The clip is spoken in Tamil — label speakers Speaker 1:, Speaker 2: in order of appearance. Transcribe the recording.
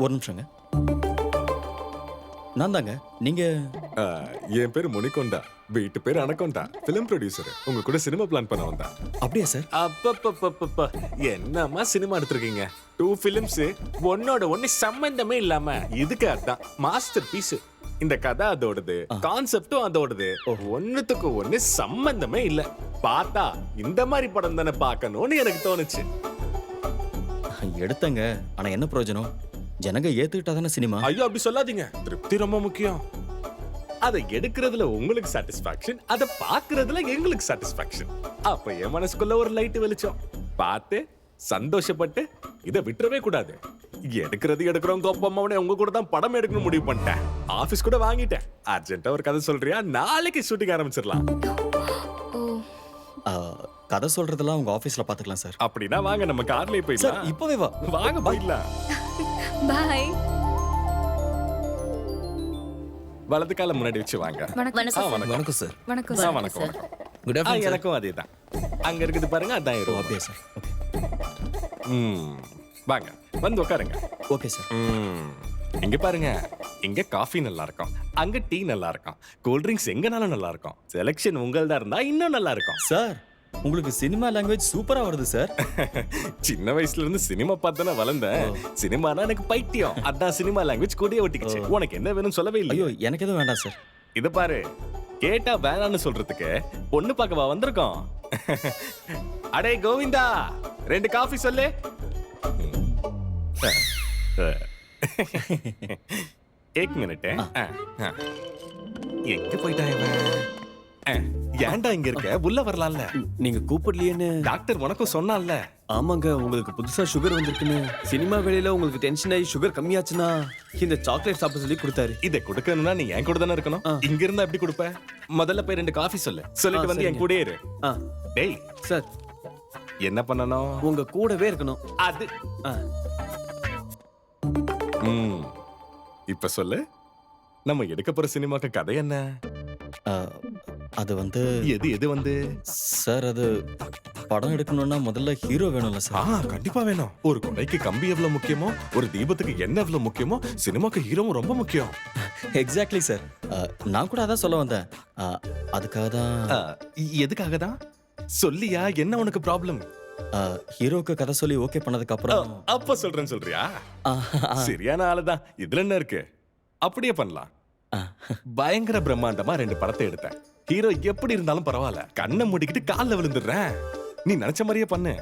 Speaker 1: ஒரு நிமிஷங்க. நான் தாங்க. நீங்க?
Speaker 2: என் பேரு முனிகொண்டா, வீட்டு பேரு அனகொண்டா, பிலிம் ப்ரொடியூசர். உங்க கூட சினிமா பிளான் பண்ண வந்தேன்.
Speaker 1: அப்படியா சார்?
Speaker 2: அப்பப்பப்பப்ப என்னம்மா சினிமா எடுத்திருக்கீங்க? 2 ஃபிலிம்ஸ் ஒன்னோட ஒண்ணு சம்பந்தமே இல்லாம. இதுக்கு அதான் மாஸ்டர் பீஸ். இந்த கதை அதோடது, கான்செப்டும் அதோடது, ஒண்ணுத்துக்கு ஒண்ணு சம்பந்தமே இல்ல. பார்த்தா இந்த மாதிரி படம் தானே பார்க்கணும்னு எனக்கு தோணுச்சு.
Speaker 1: எடுத்தங்க. ஆனா என்ன பிரயோஜனம்? ஜனங்க ஏத்துக்கிட்டா தானே சினிமா.
Speaker 2: ஐயோ அப்படி சொல்லாதீங்க. திருப்தி ரொம்ப முக்கியம். அதை எடுக்கிறதுல உங்களுக்கு சாட்டிஸ்பாக்சன், அதை பார்க்கறதுல எங்களுக்கு சாட்டிஸ்பாக்சன். அப்ப என் மனசுக்குள்ள ஒரு லைட் வெளிச்சம். பார்த்து சந்தோஷப்பட்டு இதை விட்டுறவே கூடாது. எடுக்கிறோம் கோப்பம்மாவனே உங்க கூட தான் படம் எடுக்கணும் முடிவு பண்ணிட்டேன். ஆபீஸ் கூட வாங்கிட்டேன். அர்ஜென்ட்டா ஒரு கதை சொல்றியா? நாளைக்கு ஷூட்டிங் ஆரம்பிச்சிடலாம்.
Speaker 1: கதை சொல்றதெல்லாம் உங்க ஆபீஸ்ல பாத்துக்கலாம் சார்.
Speaker 2: அப்படின்னா வாங்க நம்ம கார்லயே
Speaker 1: சார்
Speaker 2: போயிடலாம்.
Speaker 1: இப்பவே வா.
Speaker 2: வாங்க போயிடலாம்.
Speaker 3: பாய்.
Speaker 2: வலது கால முன்னாடி வச்சு வாங்க.
Speaker 3: வணக்கம் சார்.
Speaker 1: வணக்கம் சார்.
Speaker 3: வணக்கம்
Speaker 2: ஆ, வணக்கம்.
Speaker 1: Good afternoon.
Speaker 2: எனக்கும் அதேதான். அங்க இருக்குது பாருங்க, அதான் இருக்கும்.
Speaker 1: அப்படியே சார். ஓகே.
Speaker 2: வாங்க வந்து உட்காருங்க.
Speaker 1: Okay sir.
Speaker 2: இங்க பாருங்க, இங்க காஃபி நல்லா இருக்கும், அங்க டீ நல்லா இருக்கும், கூல் ட்ரிங்க்ஸ் எங்கனாலும் நல்லா இருக்கும். செலக்ஷன் உங்கள்தான் இருந்தா இன்னும் நல்லா இருக்கும்.
Speaker 1: சார் உங்களுக்கு சினிமா லாங்குவேஜ் சூப்பரா வருது சார்.
Speaker 2: சின்ன வயசுல இருந்து சினிமா பார்த்தானே வளர்ந்தேன். சினிமானா எனக்கு பைத்தியம். அதான் சினிமா லாங்குவேஜ் கூடயே ஒட்டிக்கிச்சு. உனக்கு என்ன வேணும்னு சொல்லவே இல்லை.
Speaker 1: ஐயோ எனக்கு எதுவும் வேண்டாம் சார்.
Speaker 2: இத பாரு, கேட்டா வேணான்னு சொல்றதுக்கு பொண்ணு பார்க்கவா வந்திருக்கோம். அடே கோவிந்தா, 2 காஃபி சொல்லு. एक मिनट. எங்க போயிட்டான் இவன்? ஏன்டா இங்க இருக்க? உள்ள வரலாம்ல.
Speaker 4: நீங்க கூப்பிடலையேன்னு
Speaker 2: டாக்டர் உனக்கும் சொன்னான்ல.
Speaker 4: ஆமாங்க, உங்களுக்கு புதுசா சுகர் வந்திருக்குன்னு. சினிமா வேலையில உங்களுக்கு டென்ஷன் ஆகி சுகர் கம்மியாச்சுன்னா இந்த சாக்லேட் சாப்பிட சொல்லி கொடுத்தாரு.
Speaker 2: இதை கொடுக்கணும்னா நீ என் கூட தானே இருக்கணும். இங்க இருந்தா எப்படி கொடுப்ப? முதல்ல போய் 2 காஃபி சொல்லு. சொல்லிட்டு வந்து என் கூடயே இரு.
Speaker 4: ஆ
Speaker 2: டேய்
Speaker 4: சார்,
Speaker 2: என்ன பண்ணணும்?
Speaker 4: உங்க கூடவே இருக்கணும்.
Speaker 2: அது
Speaker 4: ஆ,
Speaker 2: இப்ப சொல்லு, நம்ம எடுக்க போற சினிமாக்கு கதை என்ன?
Speaker 1: அது வந்து
Speaker 2: எது வந்து
Speaker 1: சார், அது படம் எடுக்கணும்னா முதல்ல ஹீரோ வேணும்ல சார்.
Speaker 2: கண்டிப்பா வேணும். ஒரு கொடைக்கு கம்பி எவ்வளவு முக்கியமோ, ஒரு தீபத்துக்கு என்ன எவ்வளவு முக்கியமோ, சினிமாக்கு ஹீரோவும் ரொம்ப முக்கியம்.
Speaker 1: Exactly sir. நான் கூட அதான் சொல்ல வந்தேன். அதுக்காக தான்.
Speaker 2: எதுக்காக தான் சொல்லியா? என்ன உனக்கு ப்ராப்ளம்?
Speaker 1: ஹீரோக்கு கதை சொல்லி ஓகே பண்ணதுக்கு அப்புறம்
Speaker 2: அப்ப சொல்றேன்னு சொல்றியா? சரியான ஆளுதான். இதுல என்ன இருக்கு? அப்படியே பண்ணலாம். பயங்கர பிரம்மாண்டமா 2 படத்தை எடுத்தேன். ஹீரோ எப்படி இருந்தாலும் பரவாயில்ல, கண்ணை மூடிக்கிட்டு கால்ல விழுந்துடுறேன். நீ நினைச்ச மாதிரியே பண்ணு.